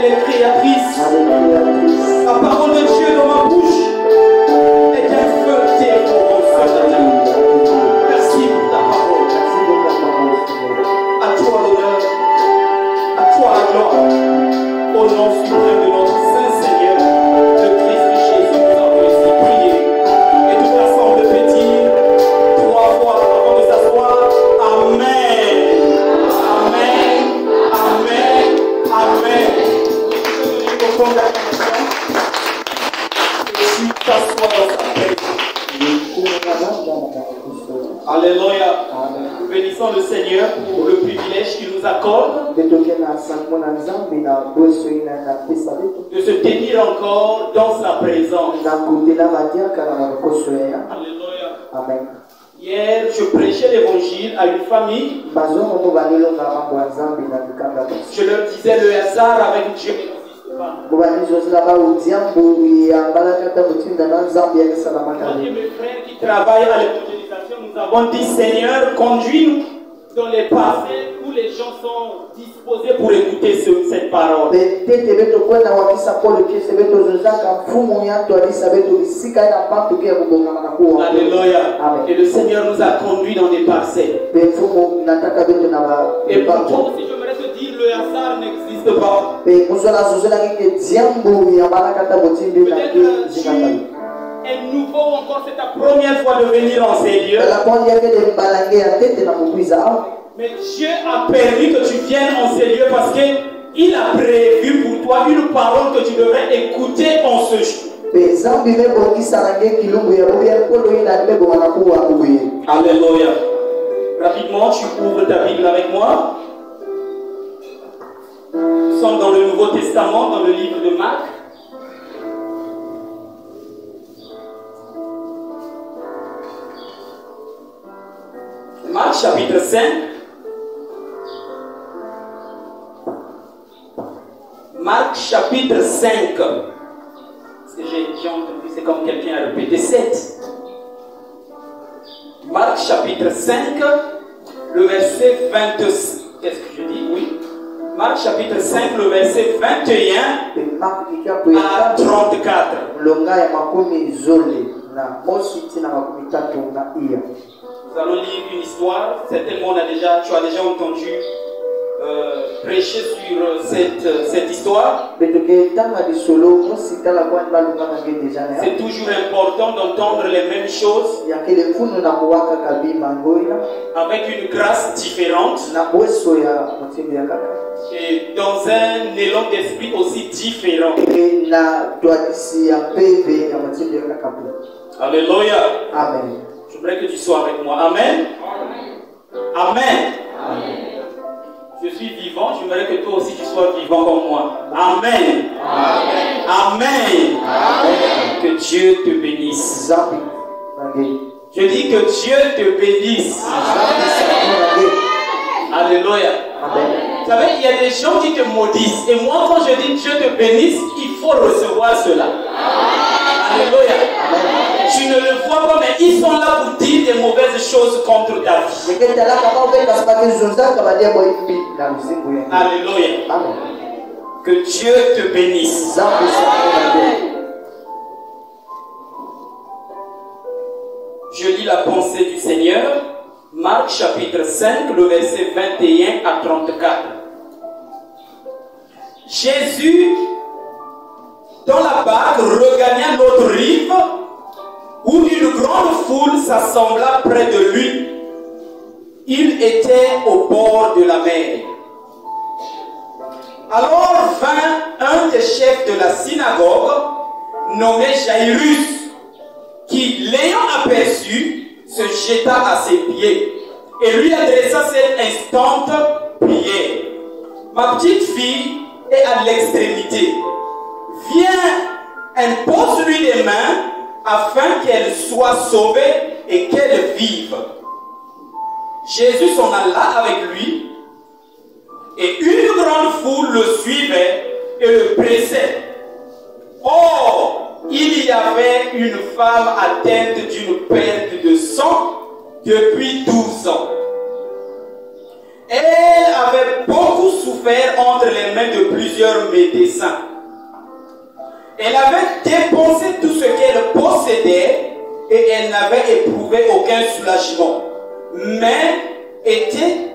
Elle est créatrice. La parole de Dieu dans ma bouche est un feu dévorant. Merci pour ta parole. À toi l'honneur, à toi la gloire. Au nom suprême de notre Saint Seigneur, le Christ Jésus, nous avons ici prié. Et toute l'assemblée peut dire 3 fois avant de s'asseoir, Amen. Amen. Amen. Amen. Je te dis au fond de la commission. Et tu t'assois dans sa présence. Alléluia. Nous bénissons le Seigneur pour le privilège qu'il nous accorde de se tenir encore dans sa présence. Alléluia. Amen. Hier, je prêchais l'évangile à une famille. Je leur disais le hasard avec Dieu n'existe pas. Moi et mes frères qui travaillent à l'évangélisation, nous avons dit Seigneur, conduis-nous dans les passés où les gens sont disposés pour écouter cette parole. Alléluia. Et le Seigneur nous a conduits dans des passés. Et pour toi aussi, j'aimerais te dire le hasard n'existe pas. Peut-être tu es nouveau encore, c'est ta première fois de venir en ces lieux. Mais Dieu a permis que tu viennes en ces lieux parce qu'il a prévu pour toi une parole que tu devrais écouter en ce jour. Alléluia. Rapidement, tu ouvres ta Bible avec moi. Nous sommes dans le Nouveau Testament, dans le livre de Marc. Marc chapitre 5. Marc chapitre 5. Parce que j'ai entendu, c'est comme quelqu'un a répété 7. Marc chapitre 5, le verset 26. Qu'est-ce que je dis? Oui. Marc chapitre 5, le verset 21 à 34. Nous allons lire une histoire. Certainement, tu as déjà entendu prêcher sur cette histoire. C'est toujours important d'entendre les mêmes choses avec une grâce différente et dans un élan d'esprit aussi différent. Alléluia. Amen. Je voudrais que tu sois avec moi. Amen. Amen. Amen. Je suis vivant, j'aimerais que toi aussi tu sois vivant comme moi. Amen. Amen. Amen. Amen. Que Dieu te bénisse. Je dis que Dieu te bénisse. Alléluia. Amen. Vous savez, il y a des gens qui te maudissent. Et moi, quand je dis Dieu te bénisse, il faut recevoir cela. Alléluia. Tu ne le vois pas, mais ils sont là pour dire des mauvaises choses contre ta vie. Alléluia. Amen. Que Dieu te bénisse. Je lis la pensée du Seigneur. Marc chapitre 5, le verset 21 à 34. Jésus, dans la barque, regagna l'autre rive, où une grande foule s'assembla près de lui. Il était au bord de la mer. Alors vint un des chefs de la synagogue, nommé Jairus, qui, l'ayant aperçu, se jeta à ses pieds et lui adressa cette instante prière. Ma petite fille est à l'extrémité. Viens, impose-lui les mains afin qu'elle soit sauvée et qu'elle vive. Jésus s'en alla avec lui et une grande foule le suivait et le pressait. Or, il y avait une femme atteinte d'une perte de sang depuis 12 ans. Elle avait beaucoup souffert souffert entre les mains de plusieurs médecins. Elle avait dépensé tout ce qu'elle possédait et elle n'avait éprouvé aucun soulagement. Mais était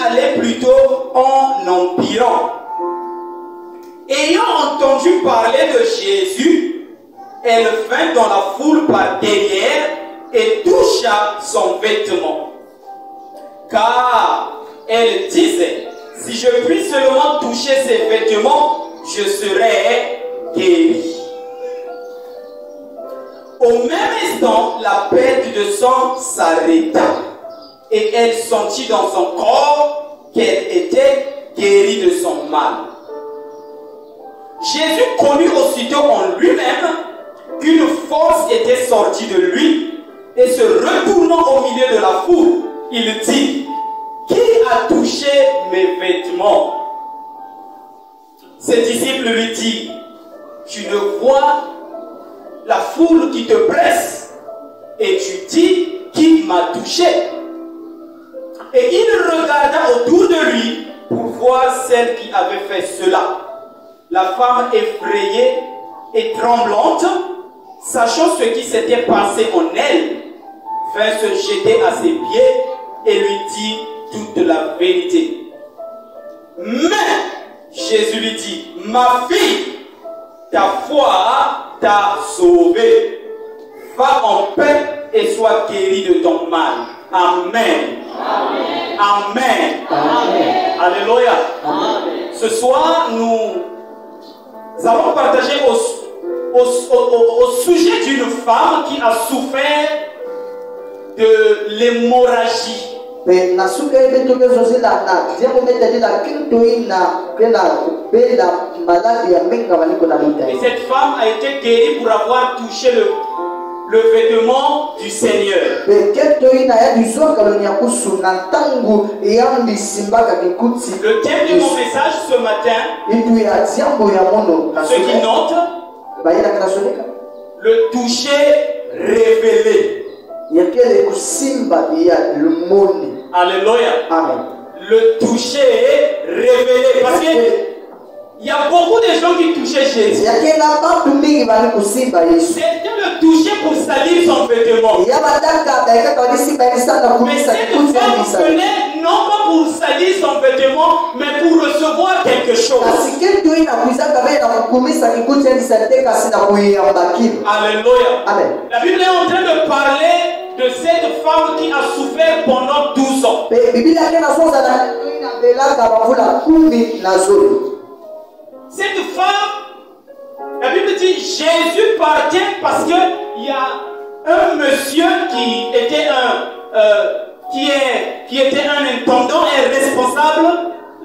allée plutôt en empirant. Ayant entendu parler de Jésus, elle vint dans la foule par derrière et toucha son vêtement. Car elle disait, si je puis seulement toucher ses vêtements, je serai guérie. Au même instant, la perte de sang s'arrêta et elle sentit dans son corps qu'elle était guérie de son mal. Jésus connut aussitôt en lui-même qu'une force était sortie de lui et se retournant au milieu de la foule, il dit, qui a touché mes vêtements? Ses disciples lui dirent, tu ne vois la foule qui te presse et tu dis, qui m'a touché? Et il regarda autour de lui pour voir celle qui avait fait cela. La femme effrayée et tremblante, sachant ce qui s'était passé en elle, vint se jeter à ses pieds et lui dit toute la vérité. Mais Jésus lui dit, ma fille, ta foi t'a sauvée. Va en paix et sois guérie de ton mal. Amen. Amen. Amen. Amen. Alléluia. Amen. Ce soir, nous allons partager au sujet d'une femme qui a souffert de l'hémorragie. Et cette femme a été guérie pour avoir touché le vêtement du Seigneur. Le thème de mon message ce matin, ceux qui notent, le toucher révélé. Alléluia. Amen. Le toucher révélé. Parce que il y a beaucoup de gens qui touchaient Jésus. C'était le toucher pour salir son vêtement. Mais cette femme venait non pas pour salir son vêtement, mais pour recevoir quelque chose. Alléluia. Amen. La Bible est en train de parler de cette femme qui a souffert pendant 12 ans. Cette femme, la Bible dit Jésus partait parce qu'il y a un monsieur qui était un intendant et responsable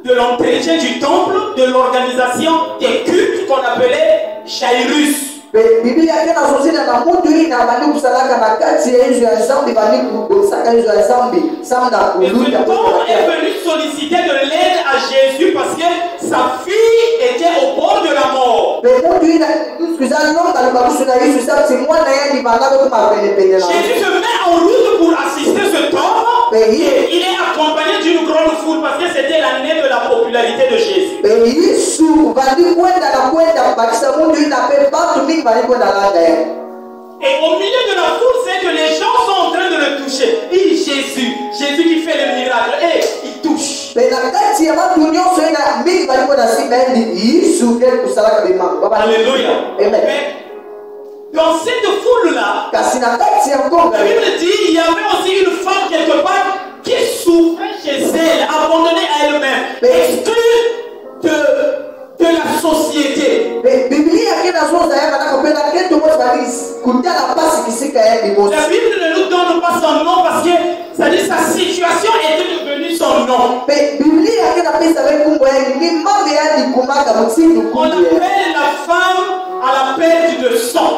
de l'entretien du temple, de l'organisation des cultes qu'on appelait Jairus. Le temple est venu solliciter de l'aide à Jésus parce que sa fille était au bord de la mort. Jésus se met en route pour assister ce temple et il est accompagné d'une grande foule parce que c'était l'année de la popularité de Jésus. Et au milieu de la foule, c'est que les gens sont en train de le toucher. Et Jésus qui fait le miracle, et il touche. Alléluia. Mais dans cette foule-là, la Bible dit il y avait aussi une femme quelque part qui souffrait chez elle, abandonnée à elle-même, exclue de la société. La Bible ne nous donne pas son nom parce que ça dit sa situation était devenue son nom. On appelle la femme à la perte de sang.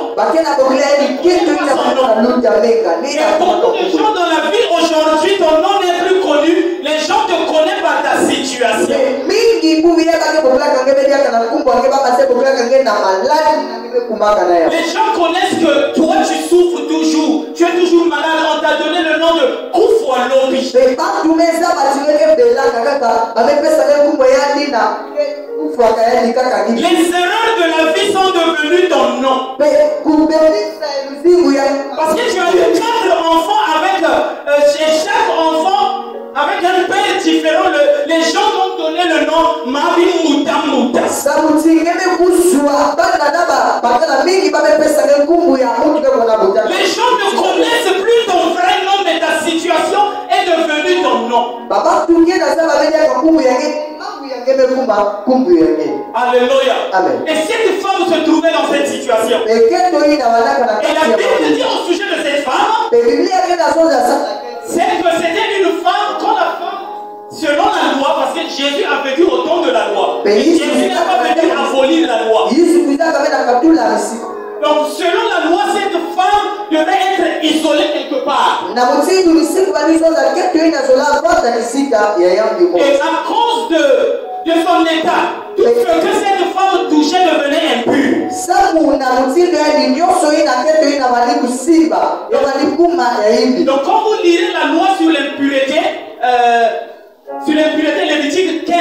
Il y a beaucoup de gens dans la vie aujourd'hui, ton nom n'est plus connu. Les gens te connaissent par ta situation. Les gens connaissent que toi tu souffres toujours. Tu es toujours malade. On t'a donné le nom de Koufoualobi. riche. Les erreurs de la vie sont devenues ton nom. Parce que tu as eu 4 enfants avec chez chaque enfant avec un père différent. Les gens t'ont donné le nom Mabi Mouta Mouta. Les gens ne connaissent plus ton vrai nom, mais ta situation est devenue ton nom. Alléluia. Amen. Et cette femme se trouvait dans cette situation. Et la Bible dit au sujet de cette femme, c'est que c'était une femme, quand la femme, selon la loi, parce que Jésus a vécu au temps de la loi. Jésus n'a pas venu abolir la loi. Donc selon la loi, cette femme devait être isolée quelque part. Et à cause de son état, tout ce que cette femme touchait devenait impur. Donc quand vous lirez la loi sur l'impureté, Lévitique 15,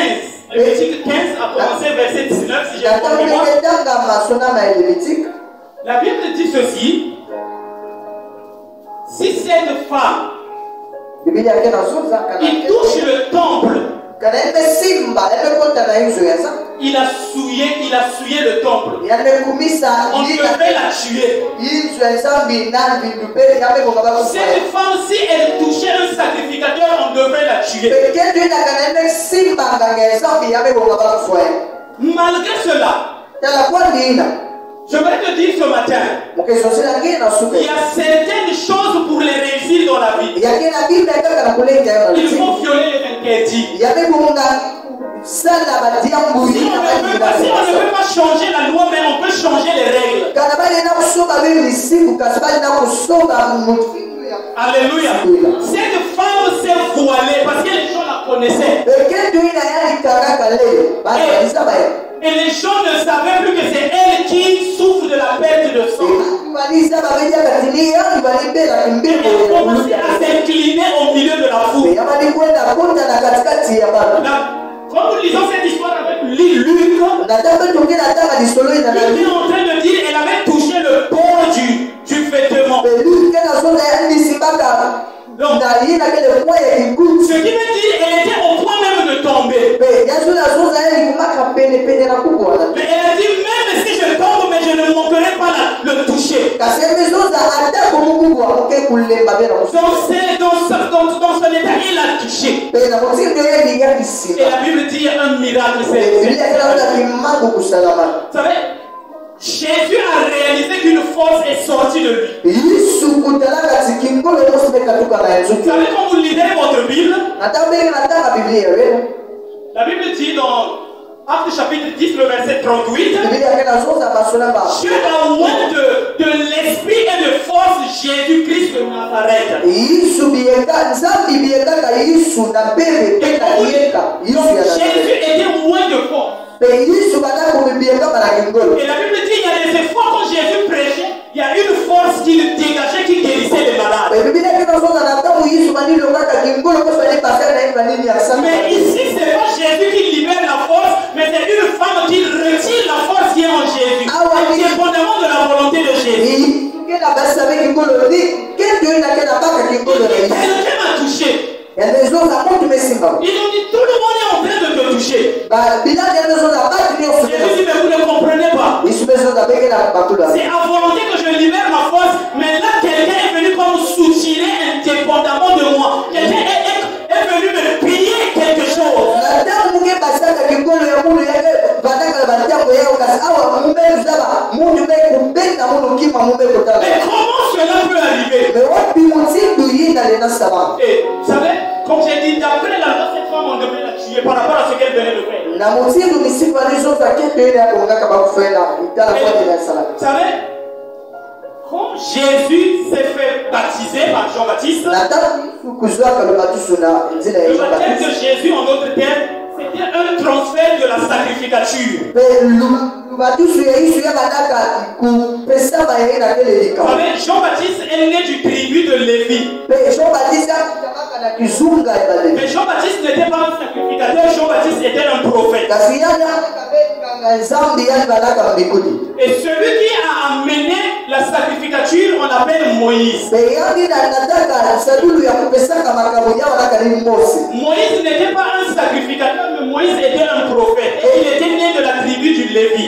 Lévitique 15 a commencé verset 19, si j'ai pas mémoire. La Bible dit ceci: si cette femme il touche le temple, il a souillé le temple, on devait la tuer. Cette femme, si elle touchait un sacrificateur, on devait la tuer. Malgré cela, j'aimerais te dire ce matin, il y a certaines choses pour les réussir dans la vie. Il faut violer les interdits. Si on ne peut pas changer la loi, mais on peut changer les règles. Alléluia. Cette femme s'est voilée parce que les gens la connaissaient. Et les gens ne savaient plus que c'est elle qui souffre de la perte de sang. Elle commençait à s'incliner au milieu de la foule. Quand nous lisons cette histoire avec Luc, il est en train de dire qu'elle avait touché le bord du vêtement. Donc, ce qui veut dire qu'elle était au point même de tomber. Mais elle a dit, même si je tombe, mais je ne manquerai pas le toucher. Donc dans son état, il a touché. Et la Bible dit un miracle. Vous savez, Jésus a réalisé qu'une force est sortie de lui. Vous savez, quand vous lisez votre Bible, la Bible dit dans Actes chapitre 10, le verset 38, Dieu a oint de l'esprit et de force Jésus-Christ de Nazareth. Jésus était oint de force. Et la Bible dit il y a des fois quand Jésus prêchait, il y a une force qui le dégageait, qui guérissait les malades. Mais ici, ce n'est pas Jésus qui libère la force, mais c'est une femme qui retire la force qui est en Jésus, indépendamment de la volonté de Jésus. Quelqu'un m'a touché. Ils ont dit tout le monde est en train de te toucher. Jésus dit mais vous ne comprenez pas. C'est à volonté que je libère ma force, mais là quelqu'un est venu comme soutirer indépendamment de moi. Quelqu'un est venu me payer quelque chose. Mais comment cela peut arriver? Et vous savez, comme j'ai dit, d'après la loi, cette femme, on devait la tuer par rapport à ce qu'elle venait de faire. Vous savez, quand Jésus s'est fait baptiser par Jean-Baptiste, le baptême de Jésus, en d'autres termes, C'était un transfert de la sacrificature. Vous savez, Jean-Baptiste est né du tribu de Lévi. Mais Jean-Baptiste n'était pas un sacrificateur, Jean-Baptiste était un prophète. Et celui qui a amené la sacrificature, on l'appelle Moïse. Moïse n'était pas un sacrificateur, mais Moïse était un prophète. Et il était né de la tribu du Lévi.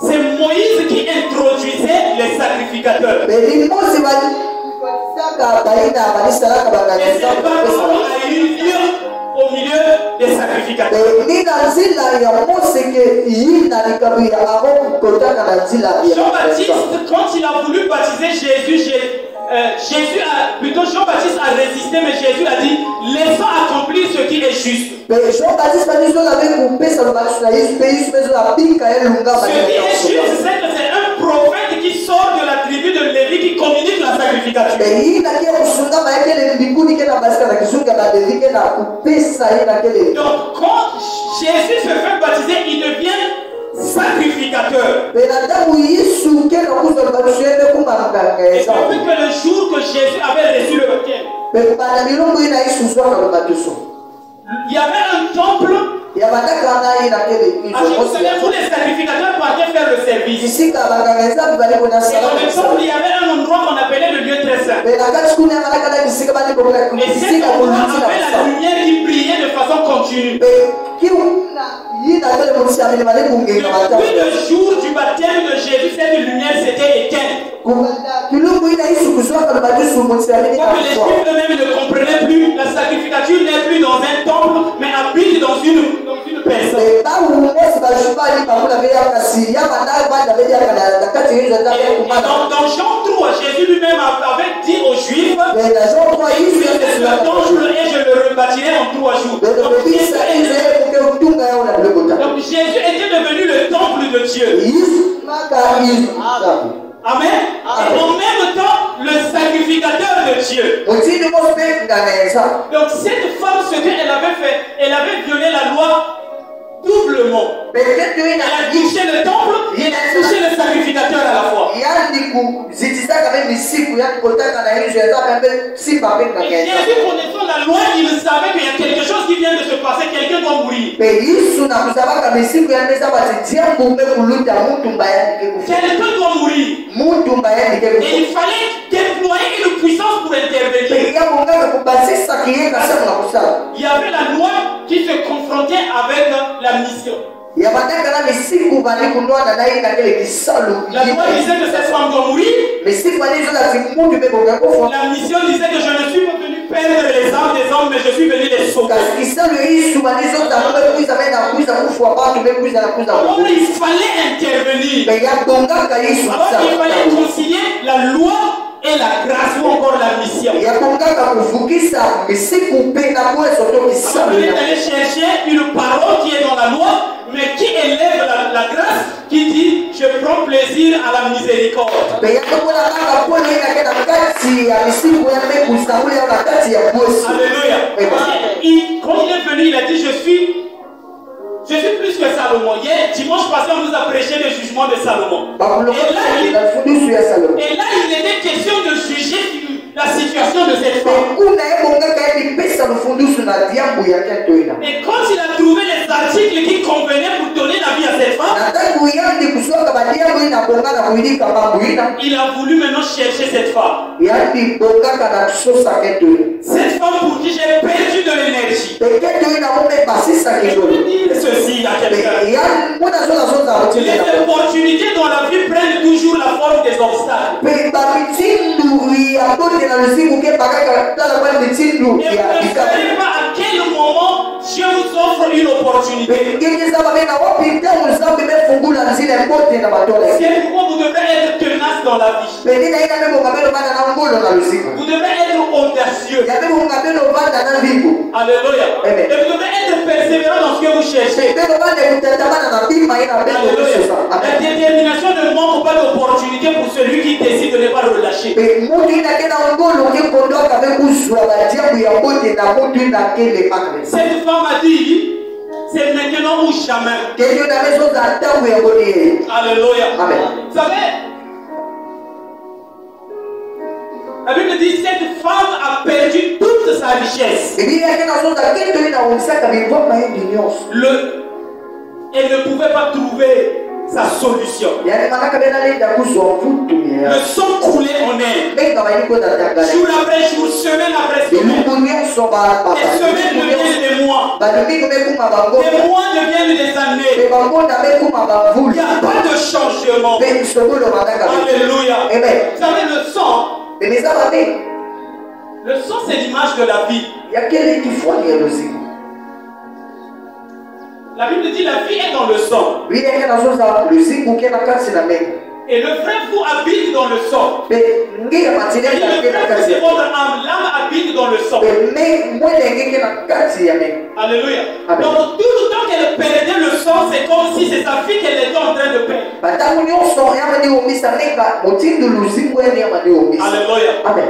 C'est Moïse qui introduisait les sacrificateurs. Et c'est Pharaon a eu lieu au milieu des sacrificateurs. Jean-Baptiste, quand il a voulu baptiser Jean-Baptiste a résisté, mais Jésus a dit, laissons accomplir ce qui est juste. Ce qui est juste, c'est que c'est un prophète qui sort de la tribu de Lévi qui communique la sacrificature. Donc quand Jésus se fait baptiser, il devient sacrificateur. Et depuis que le jour que Jésus avait reçu le baptême, il y avait un temple. Vous les sacrificateurs partaient faire le service. Et dans le temple, il y avait un endroit qu'on appelait le lieu très saint. Et cet endroit avait la lumière qui brillait de façon continue. Depuis le jour du baptême de Jésus, cette lumière s'était éteinte. Pour que les Juifs eux-mêmes ne comprenaient plus, la sacrificature n'est plus dans un temple, mais habite dans une personne. Et dans Jean 3, Jésus lui-même avait dit aux Juifs, le temple et je le rebâtirai en 3 jours. Donc Jésus était devenu le temple de Dieu. Amen. Et en même temps, le sacrificateur de Dieu. Donc cette femme, ce qu'elle avait fait, elle avait violé la loi doublement. Elle a touché le temple et elle a touché le sacrificateur à la fois. Et Jésus, connaissant la loi, il savait qu'il y a quelque chose qui vient de se passer, quelqu'un doit mourir. Quelqu'un doit mourir. Et il fallait déployer une puissance pour intervenir. Il y avait la loi qui se confrontait avec la mission. La loi disait que cette femme doit mourir. La mission disait que je ne suis pas venu perdre les âmes des hommes, mais je suis venu les sauver. Alors il fallait intervenir. Alors il fallait concilier la loi et la grâce ou encore la mission. On est allé chercher une parole qui est dans la loi, mais qui élève la grâce, qui dit je prends plaisir à la miséricorde. Alléluia. Quand il est venu, il a dit je suis plus que Salomon. Hier, dimanche passé, on nous a prêché le jugement de Salomon. Et là, il était question de juger la situation de cette femme. Et quand il a trouvé les articles qui convenaient pour donner la vie à cette femme, il a voulu maintenant chercher cette femme. Cette femme pour qui j'ai perdu de l'énergie. Je peux dire ceci à quelqu'un. Les opportunités dans la vie prennent toujours la forme des obstacles. Et vous ne savez pas à quel moment Dieu vous offre une opportunité. C'est pourquoi vous devez être tenace dans la vie. Vous devez être audacieux. Alléluia. Et vous devez être persévérant dans ce que vous cherchez. Alléluia. La détermination ne manque pas d'opportunité pour celui qui décide de ne pas relâcher. caché. Cette femme a dit, c'est maintenant ou jamais. Alléluia. Amen. Vous savez, la Bible dit cette femme a perdu toute sa richesse. Elle ne pouvait pas trouver sa solution. Le sang coulait en elle. Jour après jour, semaine après semaine. Des semaines deviennent des mois. Des mois deviennent des années. Il n'y a pas de changement. Alléluia. Vous savez, le sang, c'est l'image de la vie. La Bible dit la vie est dans le sang. Et le vrai vous habite dans le sang. Et le vrai vous, c'est votre âme. L'âme habite dans le sang. Alléluia. Donc tout le temps qu'elle perdait le sang, c'est comme si c'est sa vie qu'elle était en train de perdre. Alléluia. Amen.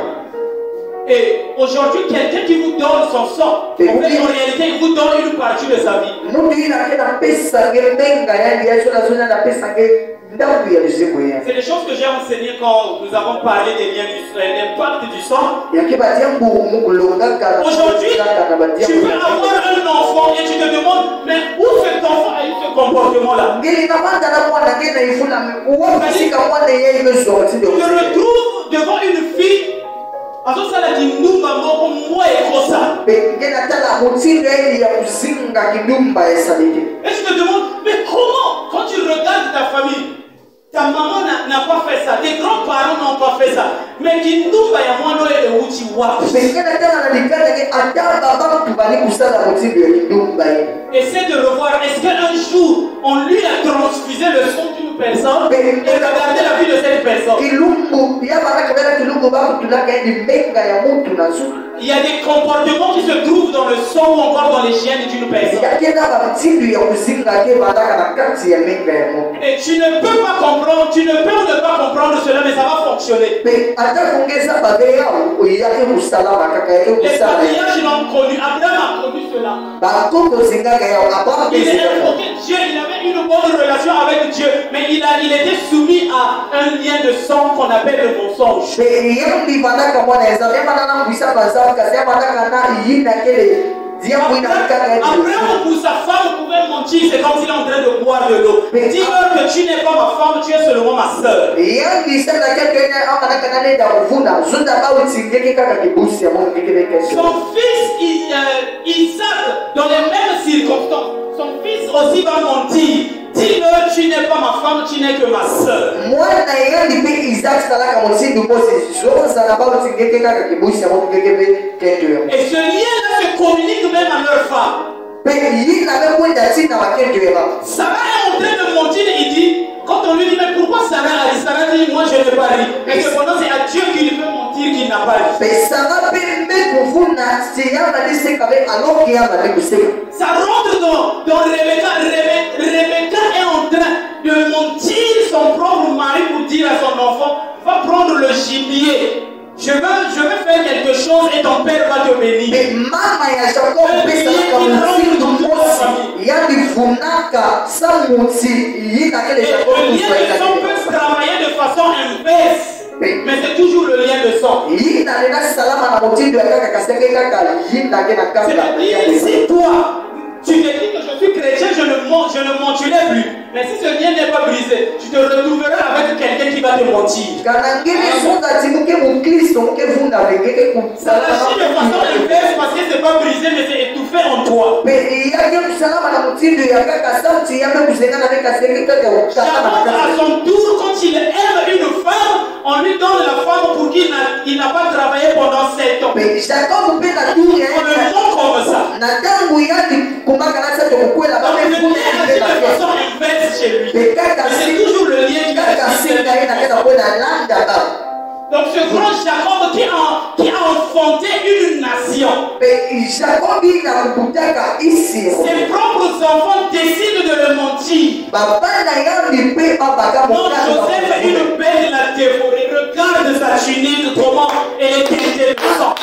Et aujourd'hui, quelqu'un qui vous donne son sang, en fait, en réalité, il vous donne une partie de sa vie. C'est des choses que j'ai enseignées quand nous avons parlé des liens de l'impact du sang. Aujourd'hui, tu peux avoir un enfant et tu te demandes, mais où cet enfant a eu ce comportement-là? Tu te retrouves devant une fille. Et tu te demandes, mais comment, quand tu regardes ta famille, ta maman n'a pas fait ça, tes grands-parents n'ont pas fait ça, mais qui nous va y avoir et où tu vois. Essaie de revoir, est-ce qu'un jour on lui a transfusé le sang d'une personne et regardez la vie de cette personne? Il y a des comportements qui se trouvent dans le sang ou encore dans les gènes d'une personne. Et tu ne peux pas comprendre, tu ne peux ne pas comprendre cela, mais ça va fonctionner. Les patriarches l'ont connu, Abraham a connu cela. Il est invoqué Dieu, il avait une bonne relation avec Dieu, mais il était soumis à un lien de sang qu'on appelle le mensonge. Abraham pour sa femme pouvait mentir, c'est comme s'il est en train de boire de l'eau. Dis-leur que tu n'es pas ma femme, tu es seulement ma soeur. Son fils Isaac, dans les mêmes circonstances, son fils aussi va mentir. Dis-leur, tu n'es pas ma femme, tu n'es que ma soeur. Et ce lien-là se communique même à leur femme. Sarah est en train de mentir et il dit, quand on lui dit, mais pourquoi Sarah a dit? Sarah dit, moi je n'ai pas dit. Mais cependant, c'est à Dieu qu'il veut mentir qu'il n'a pas dit. Ça rentre dans Rebecca. Rebecca est en train de mentir son propre mari pour dire à son enfant, va prendre le gibier. Je vais faire quelque chose et ton père va te bénir. Et le lien de sang peut travailler de façon inverse. Mais c'est toujours le lien de sang. C'est-à-dire, si toi, tu te dis que je suis chrétien, je ne mentirai plus. Mais si ce lien n'est pas brisé, tu te retrouveras avec quelqu'un qui va te mentir. Ça agit de façon inverse parce que ce n'est pas brisé, mais c'est étouffé en toi. Chacun à son tour, quand il aime une femme, on lui donne la femme pour qu'il n'a pas travaillé pendant 7 ans. On le montre comme ça. Donc le lien agit de façon inverse chez lui. C'est toujours le lien qui agit. Donc ce grand Jacob qui a enfanté une nation, ses propres enfants décident de le mentir. Donc Joseph, une belle l'a dévoré. Regarde regarde sa tunique, comment elle est teintée de sang.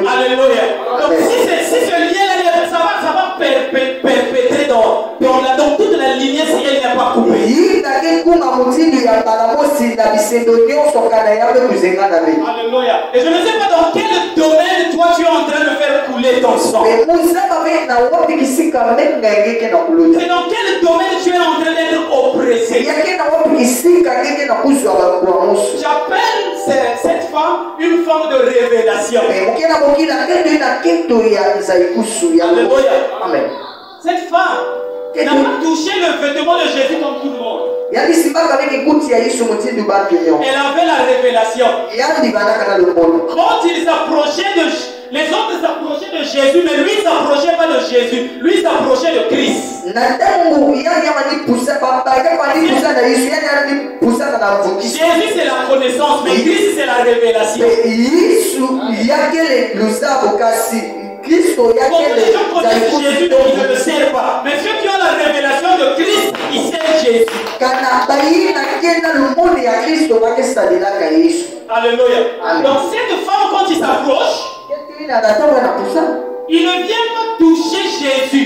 Alléluia. Donc si ce lien-là, ça va perpétrer dans toute la lignée si elle n'est pas coupée. Alléluia. Et je ne sais pas dans quel domaine toi tu es en train de faire couler ton sang. C'est dans quel domaine tu es en train d'être oppressé. J'appelle cette femme une forme de révélation. Alléluia. Amen. Cette femme n'a pas touché le vêtement de Jésus comme tout le monde. Elle avait la révélation. Quand il s'approchait les autres s'approchaient de Jésus, mais lui ne s'approchait pas de Jésus. Lui s'approchait de Christ. Jésus c'est la connaissance, mais Christ c'est la révélation. Beaucoup de gens connaissent Jésus, mais ils ne le savent pas. Mais ceux qui ont la révélation de Christ, ils savent Jésus. Alléluia. Donc cette femme, quand il s'approche, il ne vient pas toucher Jésus,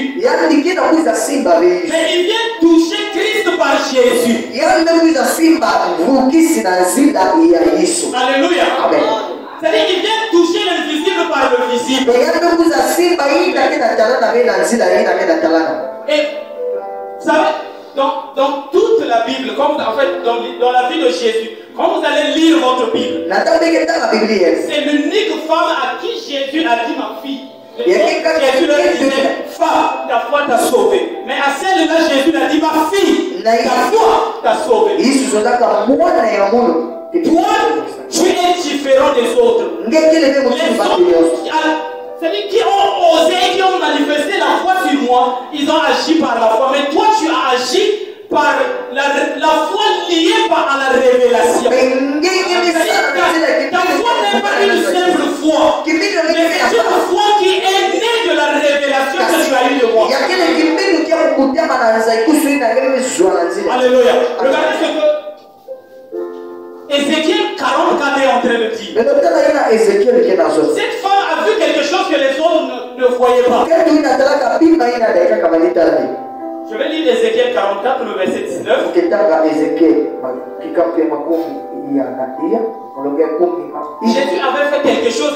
mais il vient toucher Christ par Jésus. Alléluia. C'est-à-dire qu'il vient toucher l'invisible par le visible. Et vous savez, dans toute la Bible, comme en fait dans la vie de Jésus, quand vous allez lire votre Bible, c'est l'unique femme à qui Jésus a dit ma fille. Jésus leur disait, femme, ta foi t'a sauvé. Mais à celle-là, Jésus a dit ma fille, ta foi t'a sauvé. Toi, tu es différent des autres. Les autres, c'est-à-dire qui ont osé, qui ont manifesté la foi sur moi, ils ont agi par la foi. Mais toi, tu as agi par la foi liée à la révélation. Ta foi n'est pas une simple foi, mais c'est une foi qui est née de la révélation que tu as eue de moi. Alléluia. Regardez ce que Ézéchiel 44 est en train de dire. Cette femme a vu quelque chose que les autres ne voyaient pas. Je vais lire Ézéchiel 44, le verset 19. Jésus avait fait quelque chose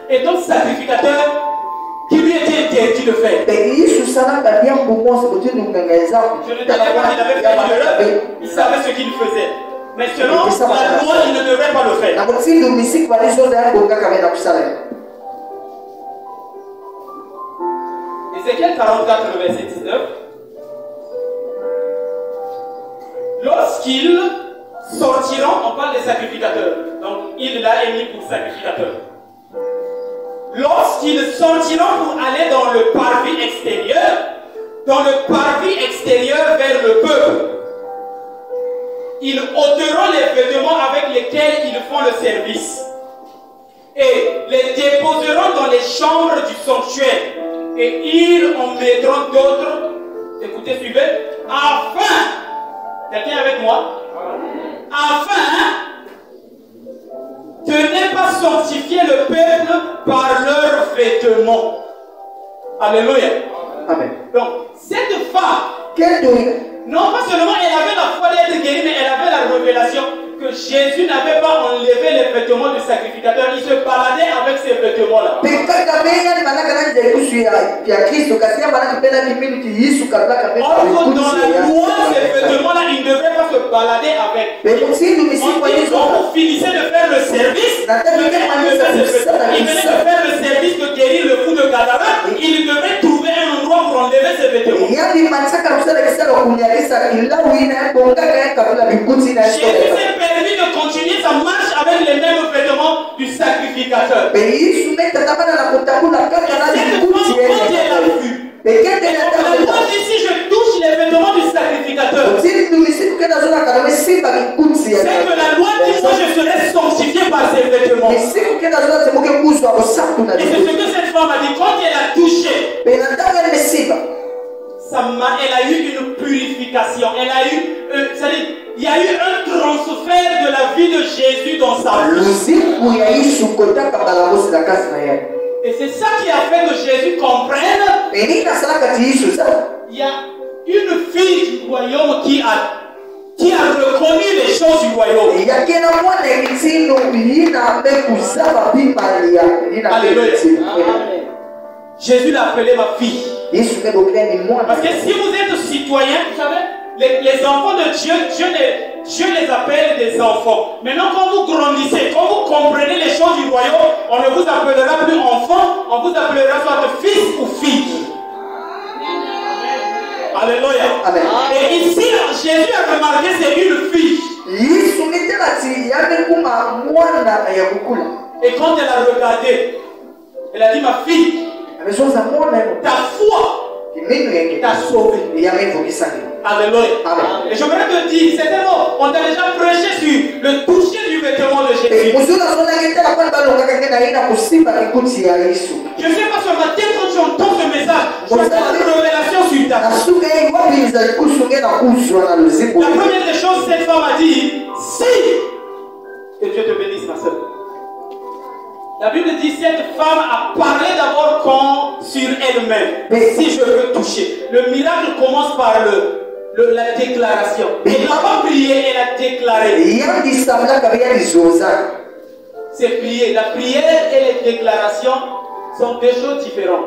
étant sacrificateur qui lui était interdit de faire. Je ne disais pas qu'il avait fait une erreur, il savait ce qu'il faisait. Mais selon la loi, il ne devrait pas le faire. Ézéchiel 44, le verset 19. Lorsqu'ils sortiront, on parle des sacrificateurs. Donc, il l'a émis pour sacrificateur. Lorsqu'ils sortiront pour aller dans le parvis extérieur vers le peuple, ils ôteront les vêtements avec lesquels ils font le service et les déposeront dans les chambres du sanctuaire et ils en mettront d'autres. Écoutez, suivez. Afin, quelqu'un avec moi? Afin de ne pas sanctifier le peuple par leurs vêtements. Alléluia. Amen. Donc, cette femme, non pas seulement elle avait la foi d'être guérie, mais elle avait la révélation que Jésus n'avait pas enlevé les vêtements du sacrificateur. Il se baladait avec ces vêtements-là. Or que dans la loi, ces vêtements-là, il ne devait pas se balader avec. Quand vous finissez de faire le service, il venait de faire le service de guérir le fou de Gadara, il devait trouver un endroit pour enlever ses vêtements. Jésus s'est permis de continuer sa marche avec les mêmes vêtements du sacrificateur. La loi dit si je touche les vêtements du sacrificateur, c'est que la loi dit moi je serai sanctifié par ces vêtements. Et c'est ce que cette femme a dit quand elle a touché. elle a eu une purification. Elle a eu, c'est-à-dire, il y a eu un transfert de la vie de Jésus dans sa vie. Et c'est ça qui a fait que Jésus comprenne. Il y a une fille du royaume qui a reconnu les choses du royaume. Alléluia. Jésus l'a appelée ma fille. Parce que si vous êtes citoyen, vous savez, les enfants de Dieu, Dieu les appelle des enfants. Maintenant, quand vous grandissez, quand vous comprenez les choses du royaume, on ne vous appellera plus enfant, on vous appellera soit fils ou fille. Alléluia. Amen. Et ici, Jésus a remarqué c'est une fille. Et quand elle a regardé, elle a dit ma fille, ta foi t'a sauvé. Alléluia. Et j'aimerais te dire, certainement, on t'a déjà prêché sur le toucher du vêtement de Jésus. Je ne sais pas sur ma tête quand tu entends ce message, tu as une révélation sur ta vie. La première des choses, cette femme a dit, si, que Dieu te bénisse ma soeur. La Bible dit cette femme a parlé d'abord sur elle-même. Si je veux toucher. Le miracle commence par la déclaration. Elle n'a pas prié, elle a déclaré. C'est prier. La prière et les déclarations sont deux choses différentes.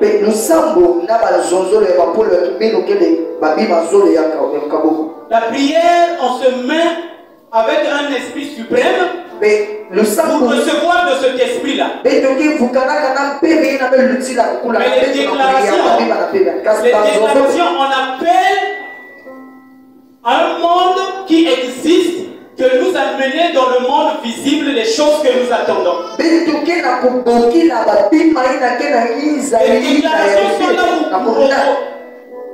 La prière, on se met avec un esprit suprême. Pour recevoir de cet esprit-là. Mais les déclarations, on appelle à un monde qui existe que nous amener dans le monde visible les choses que nous attendons. Les déclarations sont là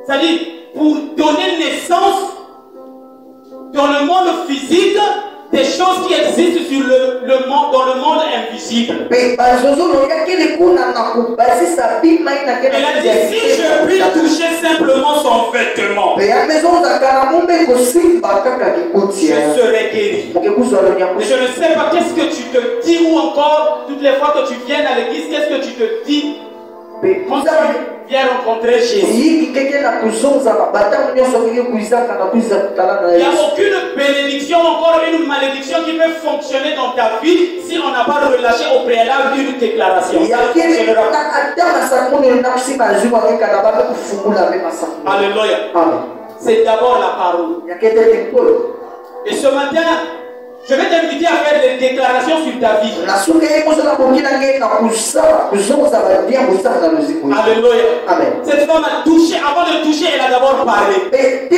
c'est-à-dire pour donner naissance dans le monde physique des choses qui existent dans le monde invisible. Elle a dit si je puis toucher simplement son vêtement, je serai guéri. Et je ne sais pas qu'est-ce que tu te dis ou encore toutes les fois que tu viens à l'église, qu'est-ce que tu te dis quand tu viens rencontrer Jésus. Il n'y a aucune bénédiction, encore une malédiction qui peut fonctionner dans ta vie si on n'a pas relâché au préalable une déclaration. Alléluia. C'est d'abord la parole. Et ce matin, je vais t'inviter à faire des déclarations sur ta vie. Alléluia. Amen. Cette femme a touché, avant de toucher, elle a d'abord parlé. Elle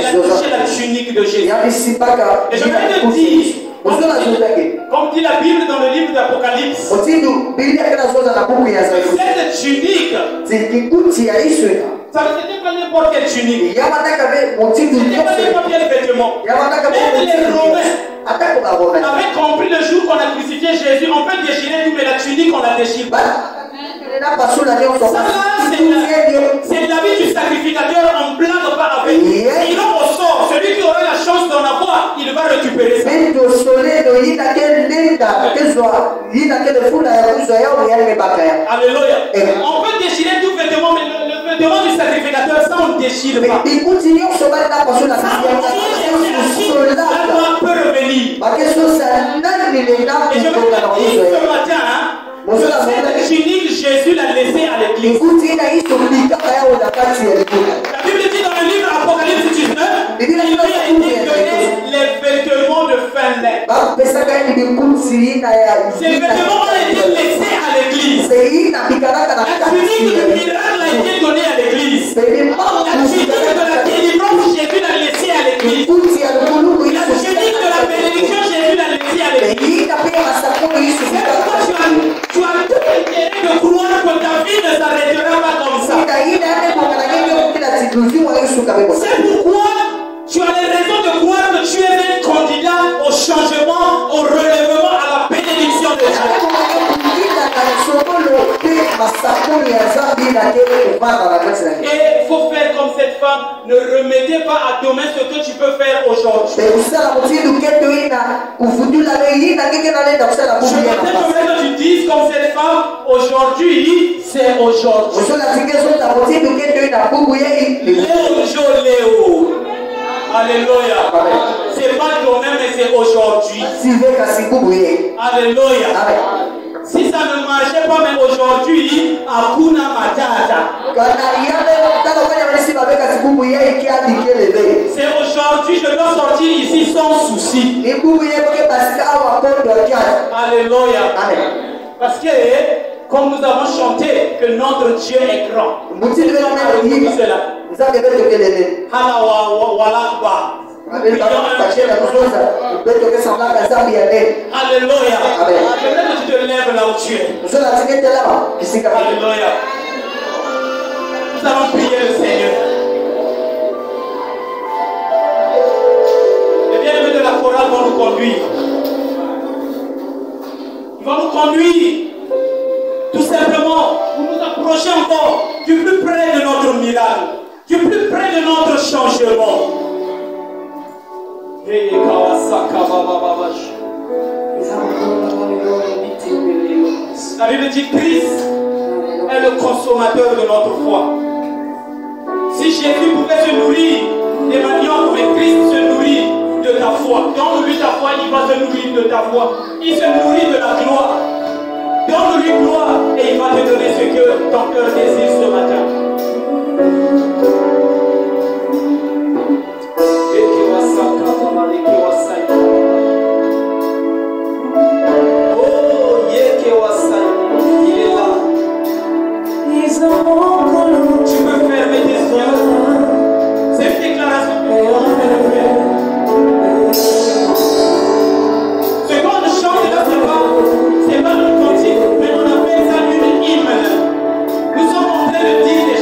a touché la tunique de Jésus. Et je vais te dire, comme dit la Bible dans le livre d'Apocalypse, cette tunique, ça c'était pas n'importe quelle tunique. C'était pas n'importe quel vêtement. Même les Romains avaient compris le jour qu'on a crucifié Jésus. On peut déchirer tout, mais la tunique, on la déchire pas. C'est l'habit du sacrificateur, on ne blague pas avec. Sinon on sort, celui qui aura la chance d'en avoir, il va récupérer ça. Alléluia. On peut déchirer tout vêtement, mais le vêtement du sacrificateur, ça on ne déchire pas. Ça peut revenir. Et je vais te dire ce matin, cette tunique, Jésus l'a laissée à l'église. La Bible dit dans le livre Apocalypse 19, il lui a été donné les vêtements de fin lait. Ces vêtements ont été laissés à l'église. La tunique de miracle a été donnée à l'église. La tunique de la délivrance, Jésus l'a laissée à l'église. La tunique de la bénédiction, Jésus l'a laissée à l'église. Tu as tout intérêt de croire que ta vie ne s'arrêtera pas comme ça. C'est pourquoi tu as les raisons de croire que tu es un candidat au changement, au relèvement, à la bénédiction de Dieu. Et il faut comme cette femme, ne remettez pas à demain ce que tu peux faire aujourd'hui. Ce matin, j'aimerais que tu dises comme cette femme, aujourd'hui, c'est aujourd'hui. Léo. Alléluia. C'est pas demain, mais c'est aujourd'hui. Alléluia. Si ça ne marchait pas, mais aujourd'hui, Akuna Matata. C'est aujourd'hui, je dois sortir ici sans souci. Alléluia. Parce que, comme nous avons chanté, que notre Dieu est grand. Alléluia. J'aimerais que tu te lèves là où tu es. Alléluia. Nous allons prier le Seigneur. Les bien-aimés de la chorale vont nous conduire. Ils vont nous conduire. Tout simplement, pour nous approcher encore du plus près de notre miracle, du plus près de notre changement. La Bible dit Christ est le consommateur de notre foi. Si Jésus pouvait se nourrir des maniocs, mais Christ se nourrit de ta foi. Donne-lui ta foi, il va se nourrir de ta foi. Il se nourrit de la gloire. Donne-lui gloire et il va te donner ce que ton cœur désire ce matin. Tu peux fermer tes yeux. C'est une déclaration que tu peux faire. Ce qu'on chante là, c'est pas un cantique, mais on appelle ça une hymne. Nous sommes en train de dire des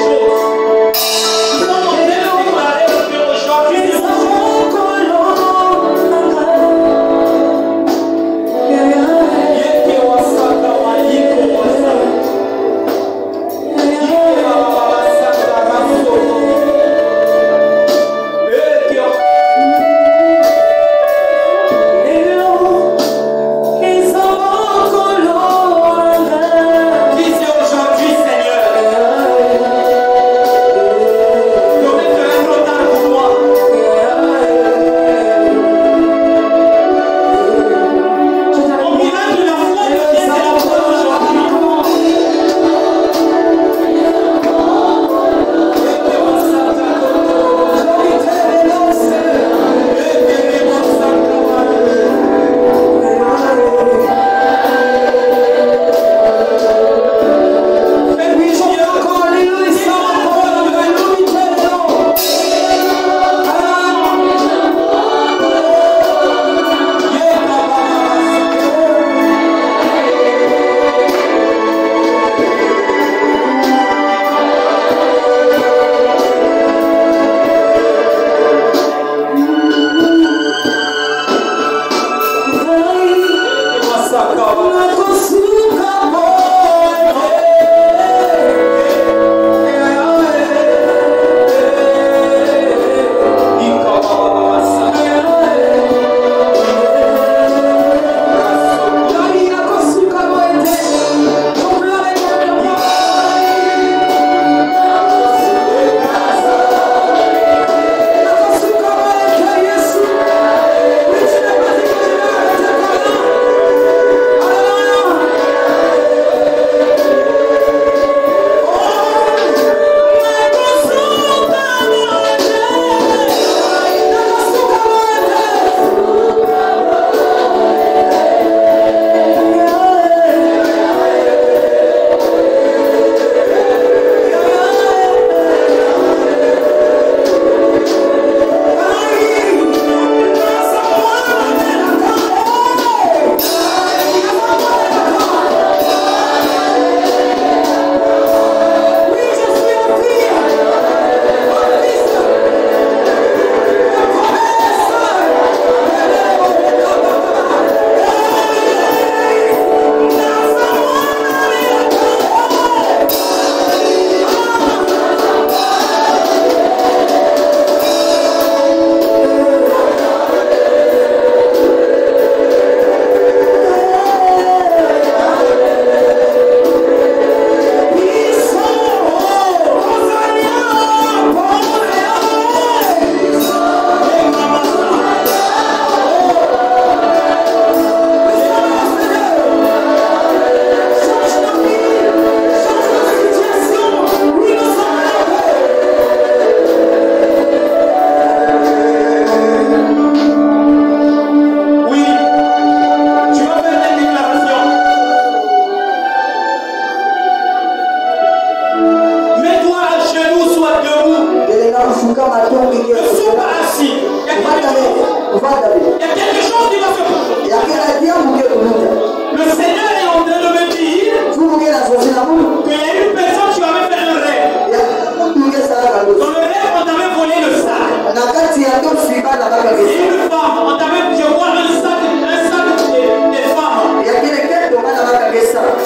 une femme, on t'a même, je vois un sac de femmes.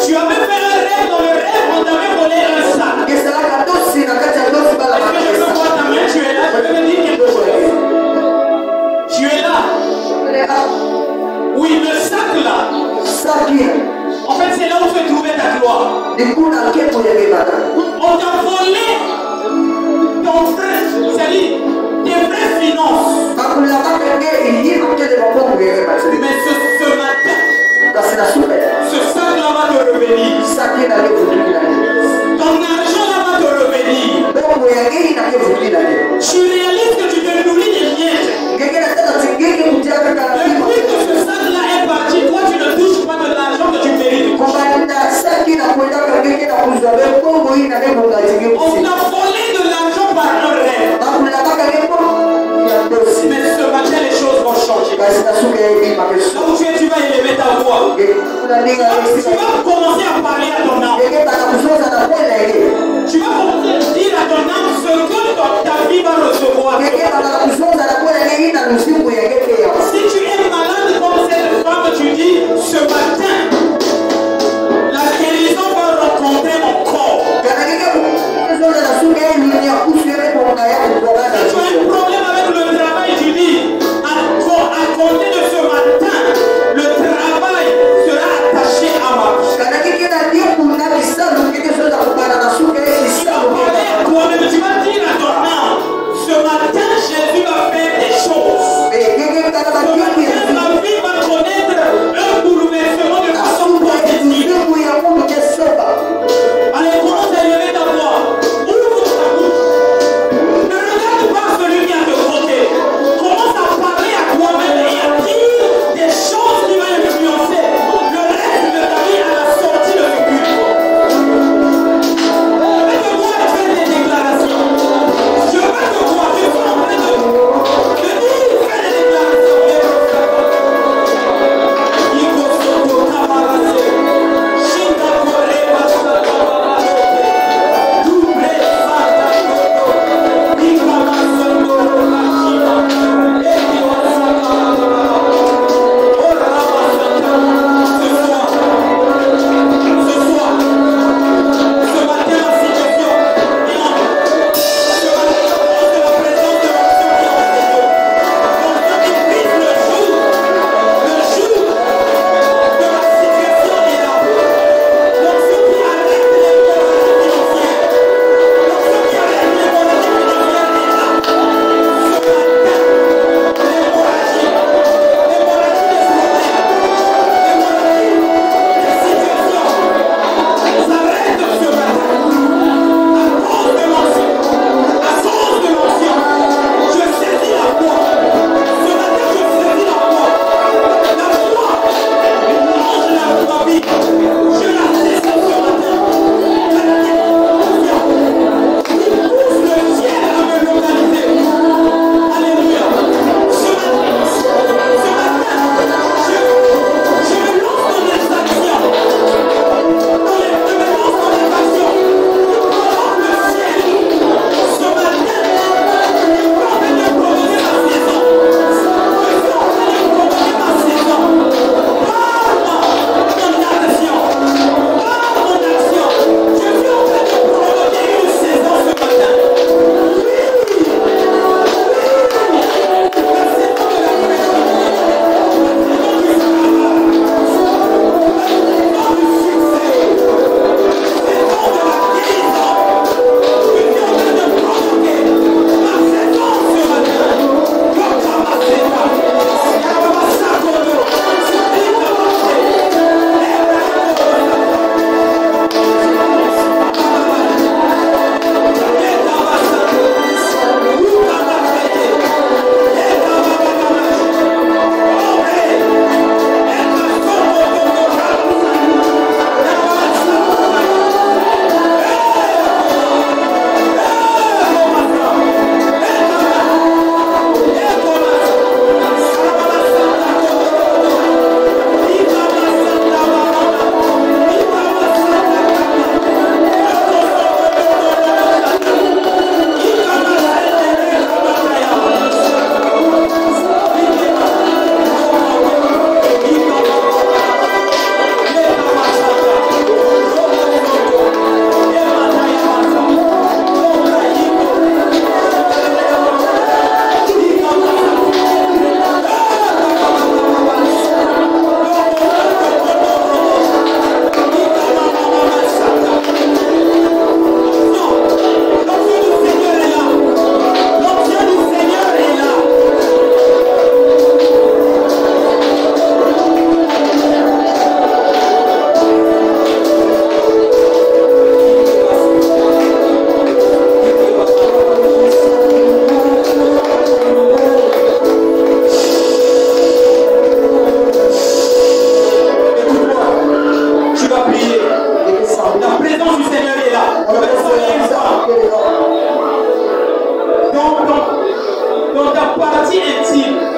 Tu as même fait un rêve, dans le rêve, on t'a même volé un sac. Est-ce que je peux voir ta main? Tu es là, je vais me dire quelque chose. Tu es là. Oui, le sac là. En fait, c'est là où se trouvait ta gloire. On t'a volé ton frère, c'est-à-dire tes vraies finances. Mais ce matin, ce sac là va te revenir. Ton argent là va te revenir. Tu réalises que tu te nourris des miettes. Depuis que ce sac là est parti, toi tu ne touches pas de l'argent que tu mérites. On t'a volé de l'argent par un rêve. Mais ce matin les choses vont changer. Là où tu es, tu vas élever ta voix. Tu vas commencer à parler à ton âme. Tu vas commencer à dire à ton âme ce que ta vie va recevoir. Si tu es malade comme cette femme, tu dis ce matin, la guérison va rencontrer mon corps. Si tu as un problème avec le travail, tu dis à compter de ce matin, le travail sera attaché à ma vie. Tu vas dire à ton âme, ce matin Jésus va faire des choses.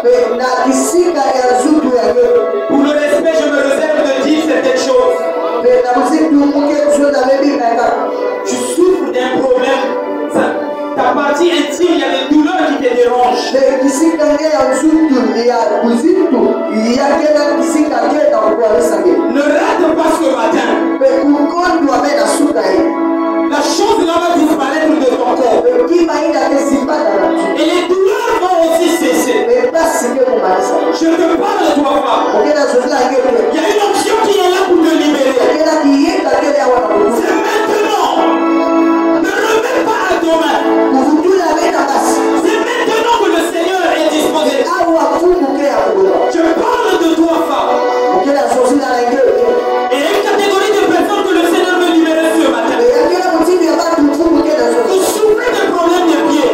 Pour le respect, je me réserve de dire certaines choses. Tu souffres d'un problème. Ta partie intime, il y a des douleurs qui te dérangent. Ne rate pas ce matin. La chose là va disparaître de ton corps. Et les douleurs vont aussi cesser. Je te parle de toi, femme. Il y a une option qui est là pour te libérer. C'est maintenant. Ne remets pas à demain. C'est maintenant que le Seigneur est disposé. Je parle de toi, femme. Et il y a une catégorie de personnes que le Seigneur veut libérer ce matin. Vous souffrez de problèmes de pied.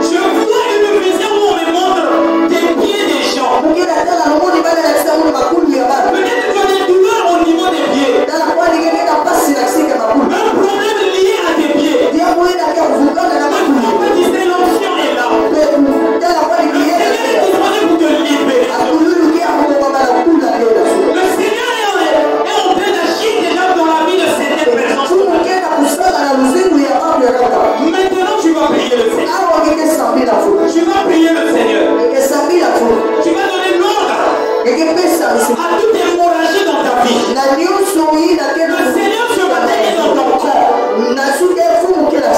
Je vois une vision où on me montre des pieds des gens. Peut-être qu'il y a des douleurs au niveau des pieds. Un problème lié à tes pieds. Le prophète disait l'option est là. Le Seigneur est disposé pour te libérer. Le Seigneur est en train d'agir déjà dans la vie de certaines personnes. Maintenant tu vas prier le Seigneur. Tu vas prier le Seigneur. Tu vas donner l'ordre à toute hémorragie dans ta vie. Le Seigneur ce matin est dans ton corps.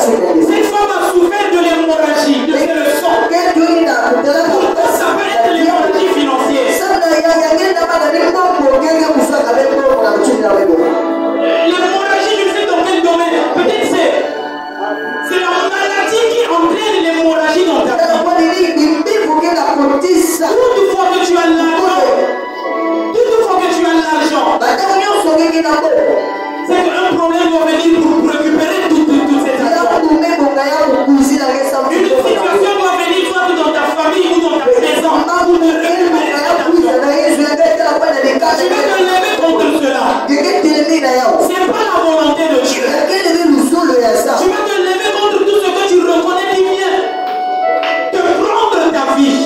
Cette femme a souffert de l'hémorragie, de le sang. Pourtant ça peut être l'hémorragie financière. L'hémorragie, je sais dans quel domaine. Peut-être c'est la maladie qui entraîne l'hémorragie dans ta vie. Toutefois que tu as l'argent, c'est qu'un problème doit venir pour récupérer toute cette argent. Une situation doit venir soit dans ta famille ou dans ta maison pour te récupérer cette argent. Tu vas te lever contre cela. C'est pas la volonté de Dieu. Tu vas te lever contre tout ce que tu reconnais qui vient te prendre ta vie.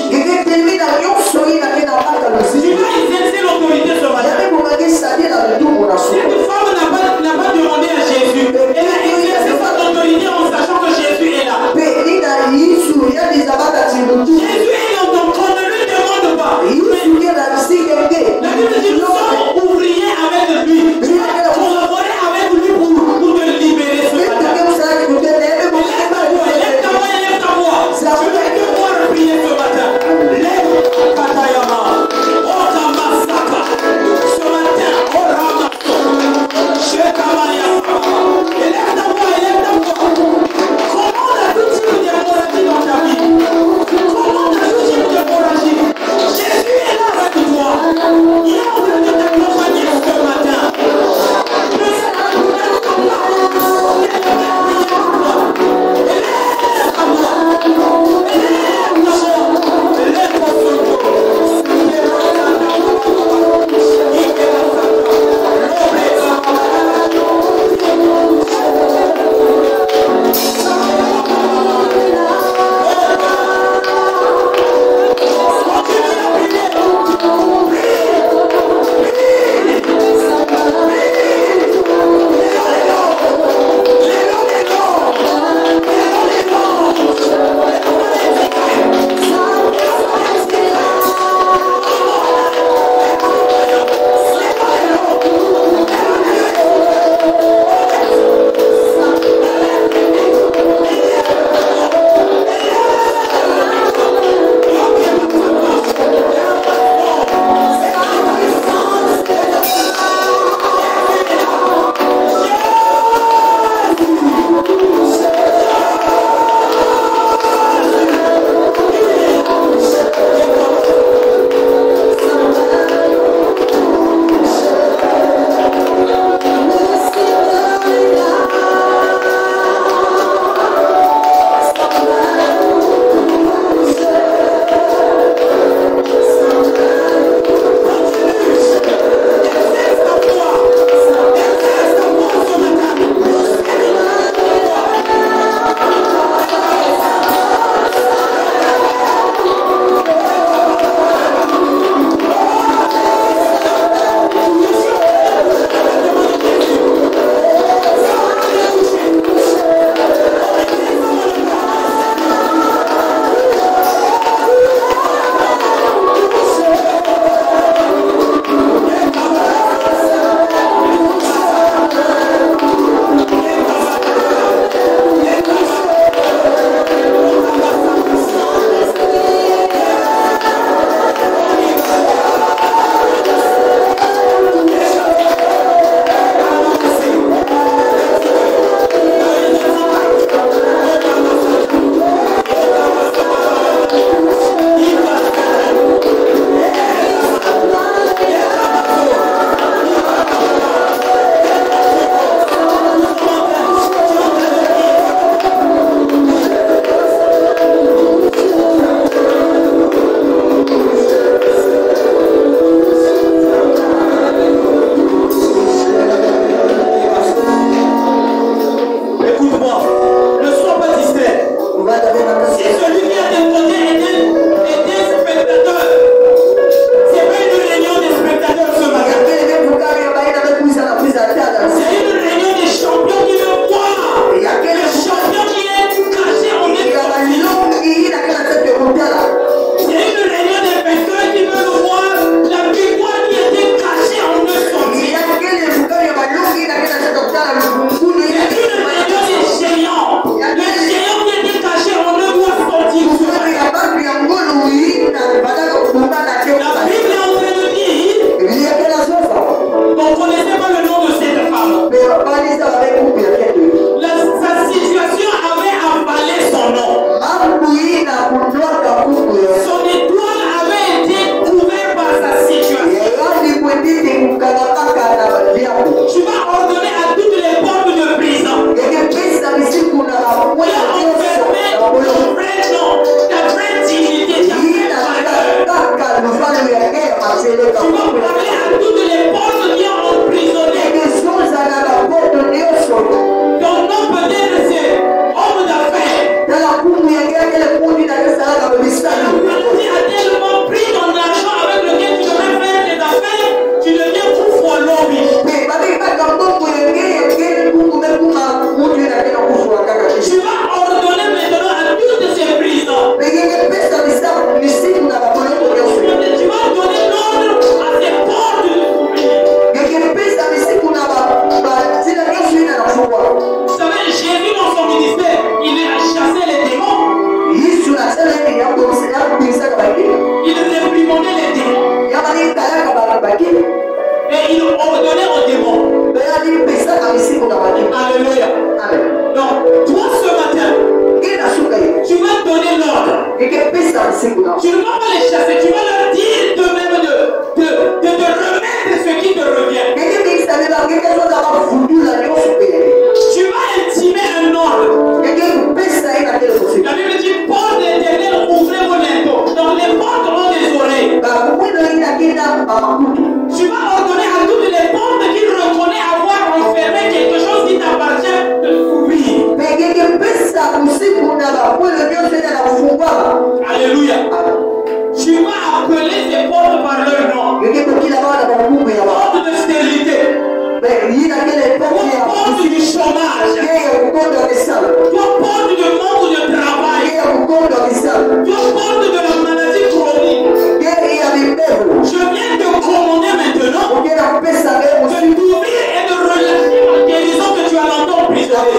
Tu vas exercer l'autorité ce matin. Cette femme n'a pas demandé à Jésus. Elle a exercé cette autorité en sachant que Jésus est là. Jésus est dans ton corps, ne lui demande pas. La Bible dit nous sommes ouvriers avec lui. Tu vas collaborer avec lui pour te libérer ce matin. Lève ta voix. Je vais devoir prier ce matin. Tu ne vas pas les chasser, tu vas leur dire toi-même de te remettre ce qui te revient. Tu vas intimer un ordre. La Bible dit, porte l'Éternel, ouvrez vos linteaux. Donc les portes ont des oreilles. Tu vas ordonner à toutes les portes qui reconnaissent avoir enfermé quelque chose qui t'appartient de s'ouvrir. Alléluia. Tu vas appeler ces portes par leur nom. Porte de stérilité. Porte du chômage. Porte de manque de travail. Porte de la maladie chronique. Je viens de commander maintenant de t'ouvrir et de relâcher la guérison que tu as longtemps prisonnier.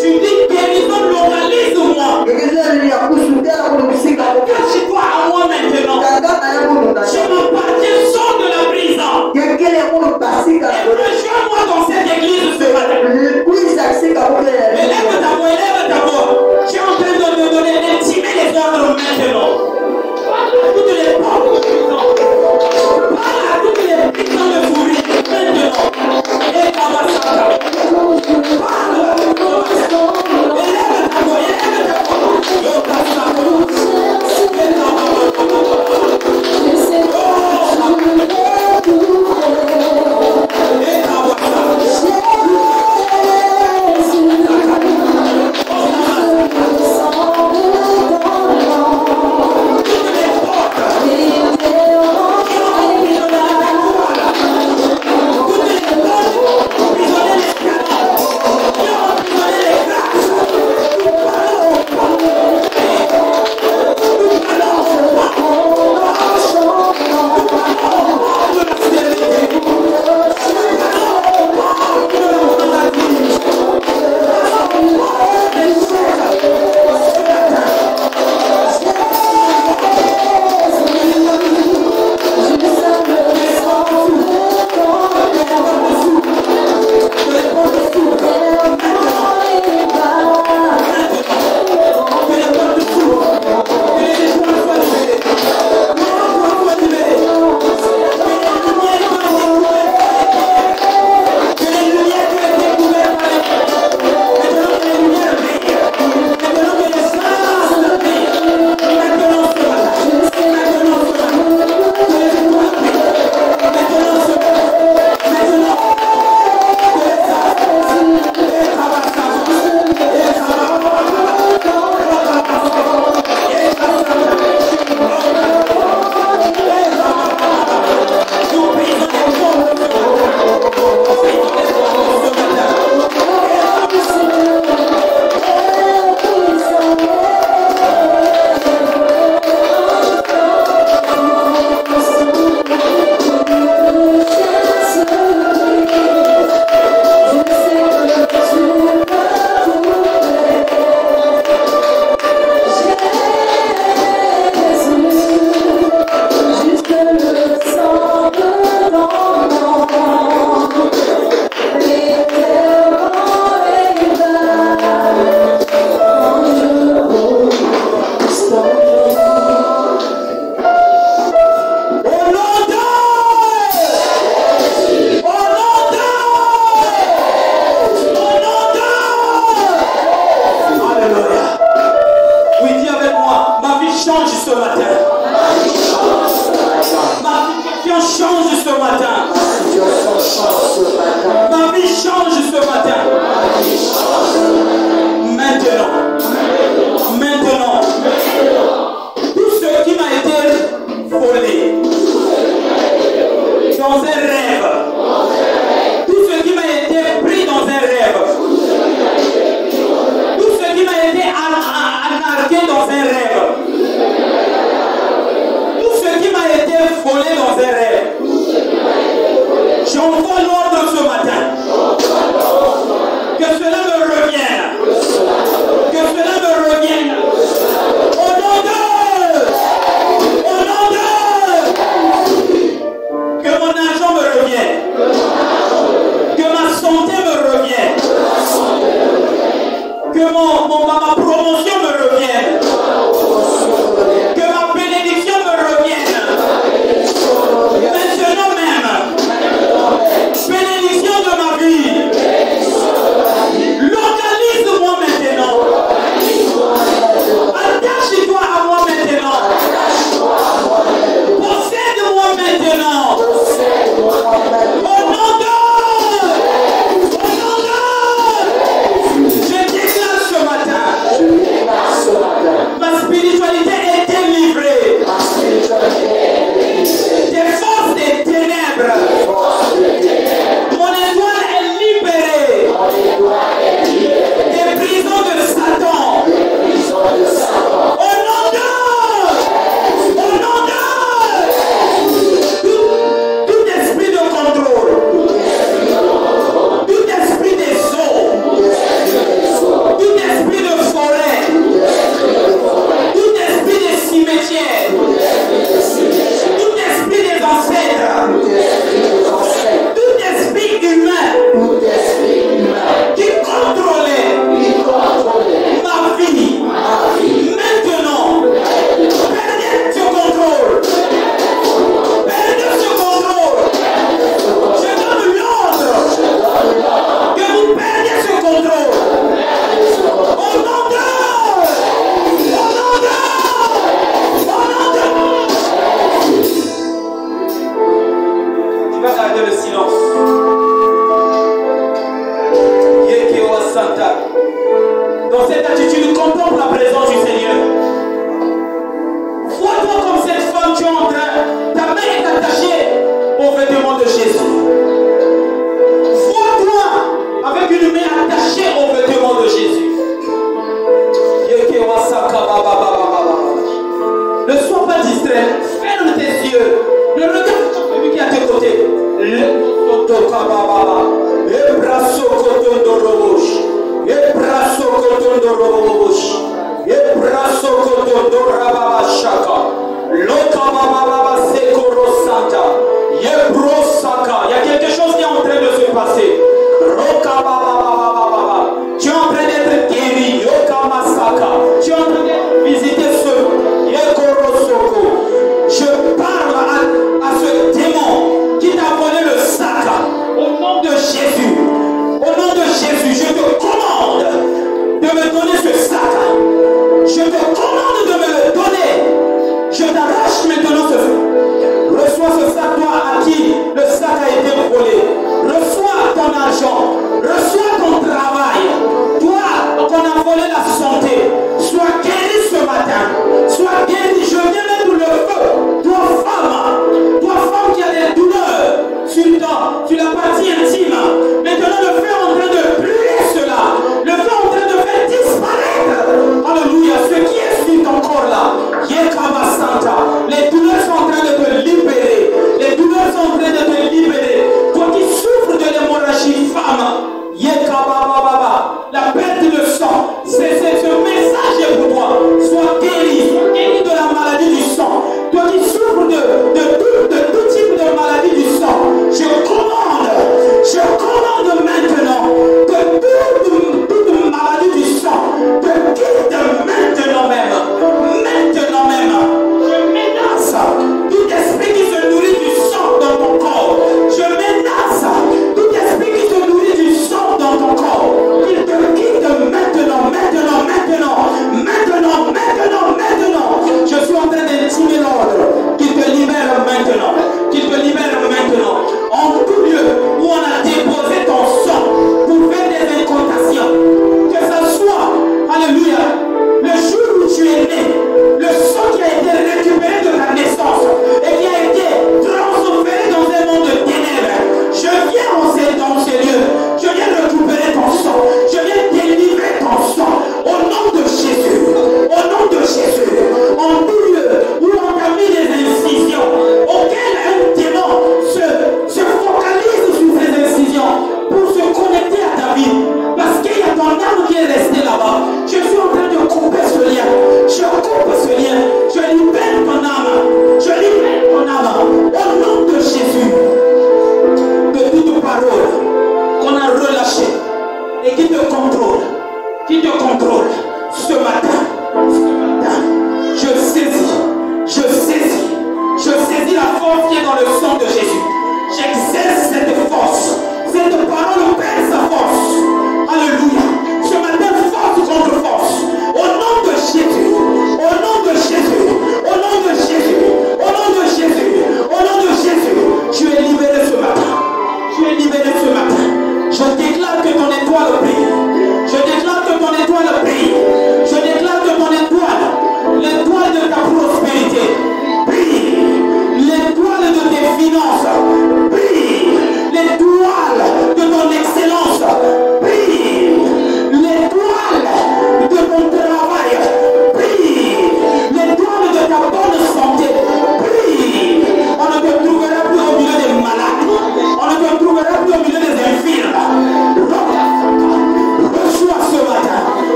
Tu dis guérison, localise-moi. Cache-toi à moi maintenant. Je m'appartiens, sors de la prison. Et rejoins-moi dans cette église ce matin. Élève ta voix, élève ta voix.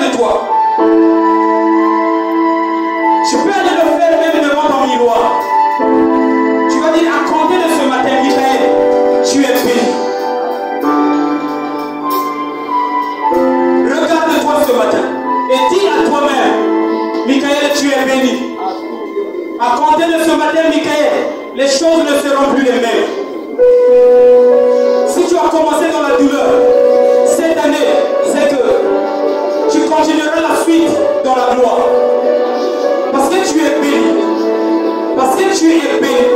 de toi. Je peux aller le faire même devant ton miroir. Tu vas dire, à compter de ce matin, Michael, tu es béni. Regarde-toi ce matin et dis à toi-même, Michael, tu es béni. À compter de ce matin, Michael, les choses ne seront plus les mêmes. Si tu as commencé dans la douleur, cette année, c'est que tu continueras la suite dans la gloire. Parce que tu es béni. Parce que tu es béni.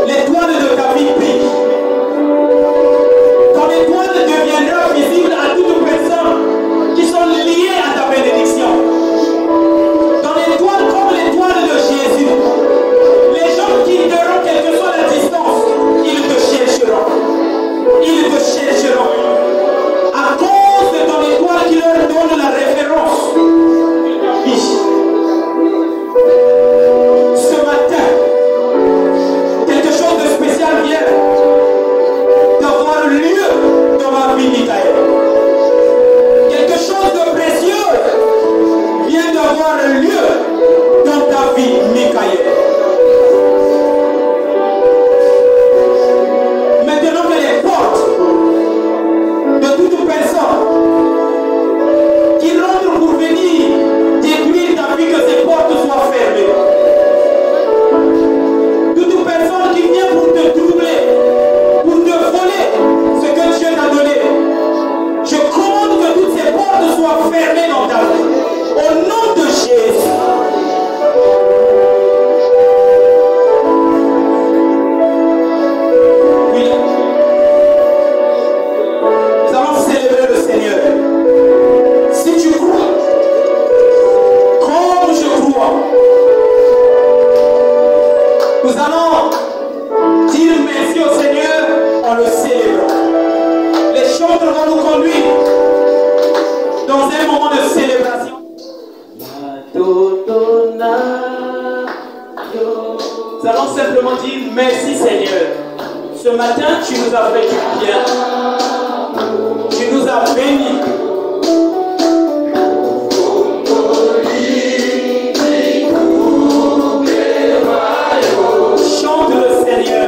L'étoile de ta vie brille. Ton étoile deviendra visible à toute personne qui sont liées à ta bénédiction. Ton étoile comme l'étoile de Jésus. Les gens qui t'auront quelle que soit la distance, ils te chercheront. Ils te chercheront. À cause de ton étoile qui leur donne la référence. Ce matin, quelque chose de spécial vient d'avoir lieu dans ma vie, Michael. Quelque chose de précieux vient d'avoir lieu dans ta vie, Michael. Maintenant que les portes de toute personne qui rentre pour venir détruire ta vie, que ces portes soient fermées. Toute personne qui vient pour te troubler, pour te voler ce que Dieu t'a donné, je commande que toutes ces portes soient fermées dans ta vie. Au nom de Jésus. Oui. Nous allons célébrer le Seigneur. Si tu crois, comme je crois, nous allons dire merci au Seigneur en le célébrant. Les chants vont nous conduire dans un moment de célébration. Nous allons simplement dire merci Seigneur. Ce matin, tu nous as fait du bien. Tu nous as bénis. Chante le Seigneur.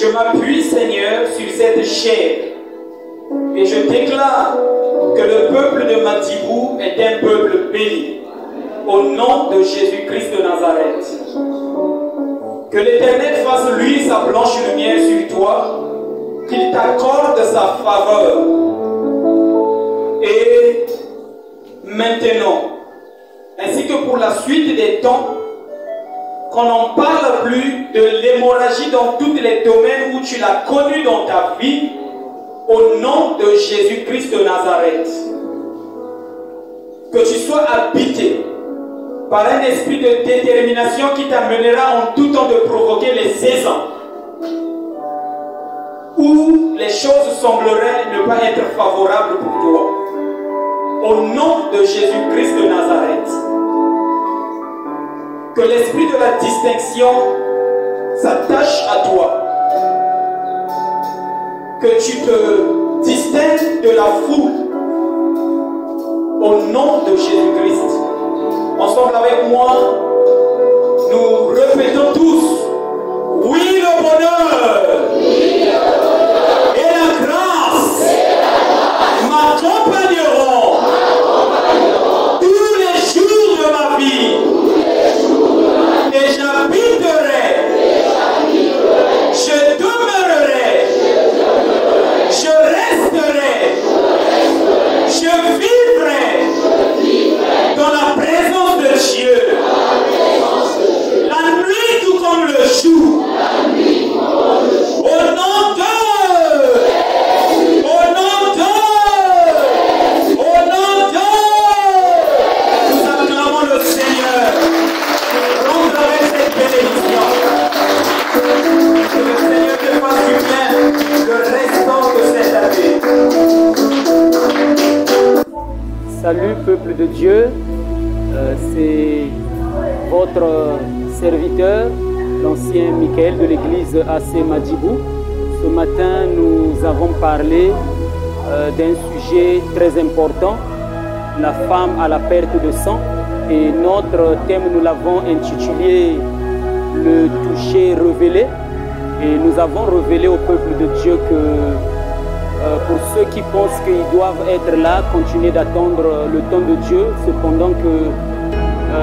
Je m'appuie, Seigneur, sur cette chair et je déclare que le peuple de Matibou est un peuple béni. Au nom de Jésus-Christ de Nazareth. Que l'Éternel fasse lui sa blanche lumière sur toi, qu'il t'accorde sa faveur. Et maintenant, ainsi que pour la suite des temps, qu'on n'en parle plus de l'hémorragie dans tous les domaines où tu l'as connu dans ta vie, au nom de Jésus-Christ de Nazareth. Que tu sois habité par un esprit de détermination qui t'amènera en tout temps de provoquer les saisons où les choses sembleraient ne pas être favorables pour toi. Au nom de Jésus-Christ de Nazareth. Que l'esprit de la distinction s'attache à toi. Que tu te distingues de la foule. Au nom de Jésus-Christ. Ensemble avec moi, nous répétons tous: oui, le bonheur et la grâce m'accompagneront tous les jours de ma vie. Et j'habiterai, je demeurerai, je resterai, je vivrai dans la présence de Dieu. La nuit tout comme le jour. Au nom de, au nom de, au nom de, nous acclamons le Seigneur. Rentre avec cette bénédiction. Que le Seigneur te fasse du bien le restant de cette année. Salut peuple de Dieu, c'est votre serviteur, l'ancien Michael de l'église AC Madjibou. Ce matin, nous avons parlé d'un sujet très important, la femme à la perte de sang. Et notre thème, nous l'avons intitulé le toucher révélé. Et nous avons révélé au peuple de Dieu que pour ceux qui pensent qu'ils doivent être là, continuer d'attendre le temps de Dieu, cependant que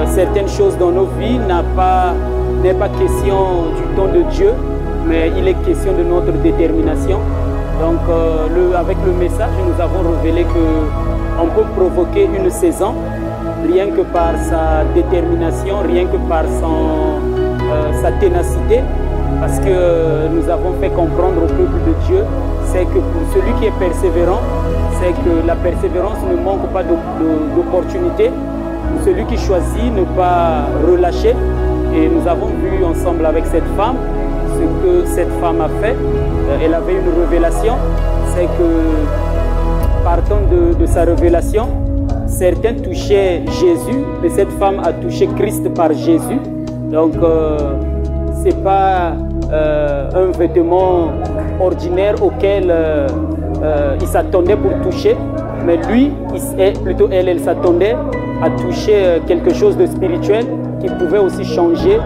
certaines choses dans nos vies n'est pas question du temps de Dieu, mais il est question de notre détermination. Donc avec le message, nous avons révélé qu'on peut provoquer une saison rien que par sa détermination, rien que par sa ténacité, parce que nous avons fait comprendre au peuple de Dieu, c'est que pour celui qui est persévérant, c'est que la persévérance ne manque pas d'opportunités. Pour celui qui choisit ne pas relâcher. Et nous avons vu ensemble avec cette femme ce que cette femme a fait. Elle avait une révélation, c'est que partant de sa révélation, certains touchaient Jésus, mais cette femme a touché Christ par Jésus. Donc ce n'est pas un vêtement ordinaire auquel il s'attendait pour toucher, mais lui, plutôt elle s'attendait à toucher quelque chose de spirituel qui pouvait aussi changer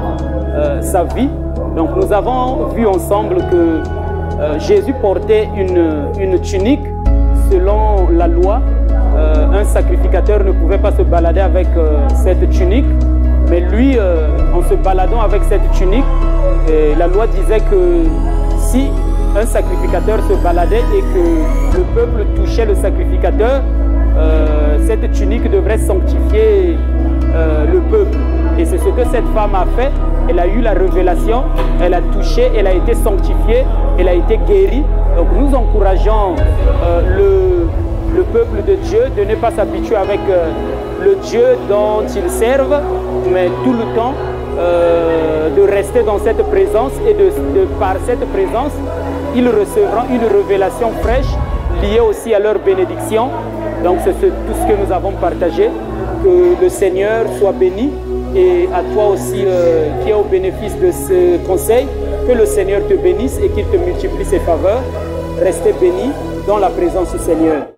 sa vie. Donc nous avons vu ensemble que Jésus portait une tunique selon la loi. Un sacrificateur ne pouvait pas se balader avec cette tunique, mais lui, en se baladant avec cette tunique, la loi disait que si un sacrificateur se baladait et que le peuple touchait le sacrificateur, cette tunique devrait sanctifier le peuple. Et c'est ce que cette femme a fait. Elle a eu la révélation, elle a touché, elle a été sanctifiée, elle a été guérie. Donc nous encourageons le peuple de Dieu de ne pas s'habituer avec le Dieu dont ils servent, mais tout le temps de rester dans cette présence et par cette présence, ils recevront une révélation fraîche liée aussi à leur bénédiction. Donc c'est tout ce que nous avons partagé. Que le Seigneur soit béni et à toi aussi qui es au bénéfice de ce conseil, que le Seigneur te bénisse et qu'il te multiplie ses faveurs. Restez bénis dans la présence du Seigneur.